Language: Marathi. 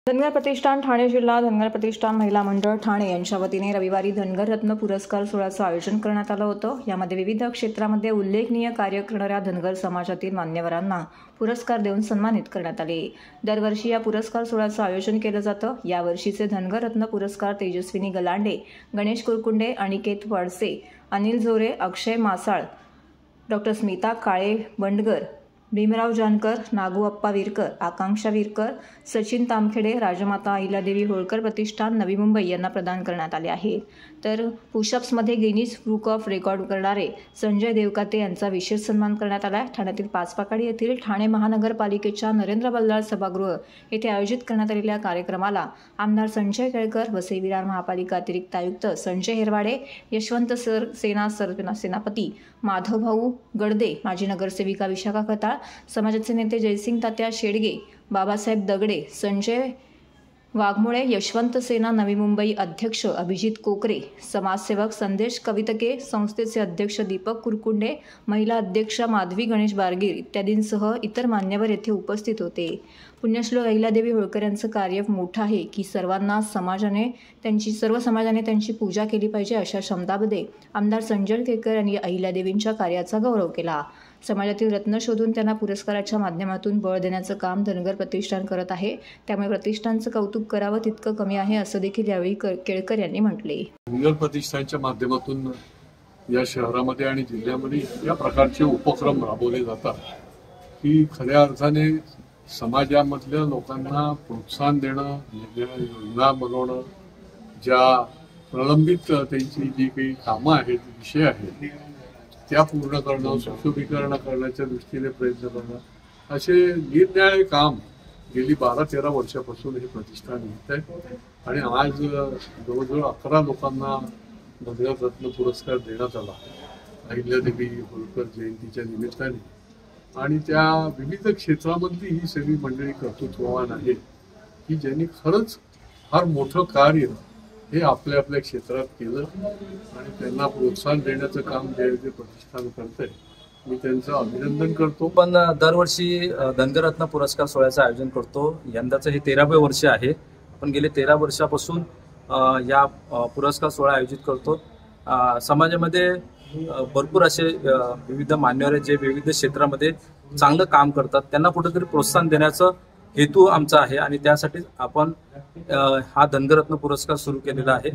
धनगर प्रतिष्ठान ठाणे जिल्हा धनगर प्रतिष्ठान महिला मंडळ ठाणे यांच्या वतीने रविवारी धनगर रत्न पुरस्कार सोहळ्याचं आयोजन करण्यात आलं होतं। यामध्ये विविध क्षेत्रामध्ये उल्लेखनीय कार्य करणाऱ्या धनगर समाजातील मान्यवरांना पुरस्कार देऊन सन्मानित करण्यात आले। दरवर्षी या पुरस्कार सोहळ्याचं आयोजन केलं जातं। यावर्षीचे धनगर रत्न पुरस्कार तेजस्विनी गलांडे, गणेश कुरकुंडे, अनिकेत वडसे, अनिल जोरे, अक्षय मासाळ, डॉ. स्मिता काळे बंडगर, भीमराव जानकर, नागू अप्पा विरकर, आकांक्षा विरकर, सचिन तामखेडे, राजमाता अहिल्यादेवी होळकर प्रतिष्ठान नवी मुंबई यांना प्रदान करण्यात आले आहे। तर पुशअप्समध्ये गिनीज बुक ऑफ रेकॉर्ड करणारे संजय देवकाते यांचा विशेष सन्मान करण्यात आला आहे। ठाण्यातील पाचपाकाडी येथील ठाणे महानगरपालिकेच्या नरेंद्र बल्लाळ सभागृह येथे आयोजित करण्यात आलेल्या कार्यक्रमाला आमदार संजय केळकर, वसई विरार महापालिका अतिरिक्त आयुक्त संजय हिरवाडे, यशवंत सेना सेनापती माधव भाऊ गडदे, माजी नगरसेविका विशाखा खताळ, समाजाचे नेते जयसिंग तात्या शेडगे, बाबासाहेब दगडे, संजय वाघमोळे, यशवंत सेना नवी मुंबई अध्यक्ष अभिजित कोकरे, समाजसेवक संदेश कवितके, संस्थेचे अध्यक्ष दीपक कुरकुंडे, महिला अध्यक्षा माधवी गणेश बारगीर इत्यादींसह इतर मान्यवर येथे उपस्थित होते। पुण्यश्लोक अहिल्यादेवी होळकर यांचं कार्य मोठं आहे की सर्व समाजाने त्यांची पूजा केली पाहिजे अशा शब्दामध्ये आमदार संजय केळकर यांनी अहिल्यादेवींच्या कार्याचा गौरव केला। समाजातील रत्न शोधून त्यांना पुरस्काराच्या माध्यमातून बळ देण्याचं काम धनगर प्रतिष्ठान करत आहे, त्यामुळे प्रतिष्ठानचं कौतुक करावं तितकं कमी आहे असं देखील यावेळी केळकर यांनी म्हटले। धनगर प्रतिष्ठानच्या माध्यमातून या शहरामध्ये आणि जिल्ह्यामध्ये या प्रकारचे उपक्रम राबवले जातात की खऱ्या अर्थाने समाजामधल्या लोकांना प्रोत्साहन देणं, योजना बनवणं, ज्या प्रलंबित त्यांची जी काही कामं आहेत, विषय आहेत त्या पूर्ण करणं, सुशोभीकरण करण्याच्या दृष्टीने प्रयत्न करणं, असे निरनिराळे काम गेली 12-13 वर्षापासून हे प्रतिष्ठान घेत आहे। आणि आज जवळजवळ 11 लोकांना धनगर रत्न पुरस्कार देण्यात आला अहिल्यादेवी होळकर जयंतीच्या निमित्ताने। आणि त्या विविध क्षेत्रामधली ही सगळी मंडळी कर्तृत्ववान आहे की ज्यांनी खरंच फार मोठं कार्य हे आपल्या आपल्या क्षेत्रात केलं आणि त्यांना प्रोत्साहन देण्याचं काम जे प्रतिष्ठान करतंय, मी त्यांचं अभिनंदन करतो। पण दरवर्षी धनगर रत्न पुरस्कार सोहळ्याचं आयोजन करतो। यंदाचं हे 13वे वर्ष आहे। आपण गेले 13 वर्षापासून या पुरस्कार सोहळा आयोजित करतो। समाजामध्ये भरपूर असे विविध मान्यवर आहेत जे विविध क्षेत्रामध्ये चांगलं काम करतात, त्यांना कुठेतरी प्रोत्साहन देण्याचं हेतू आमचा आहे आणि त्यासाठी आपण हा धनगर रत्न पुरस्कार सुरू केलेला आहे।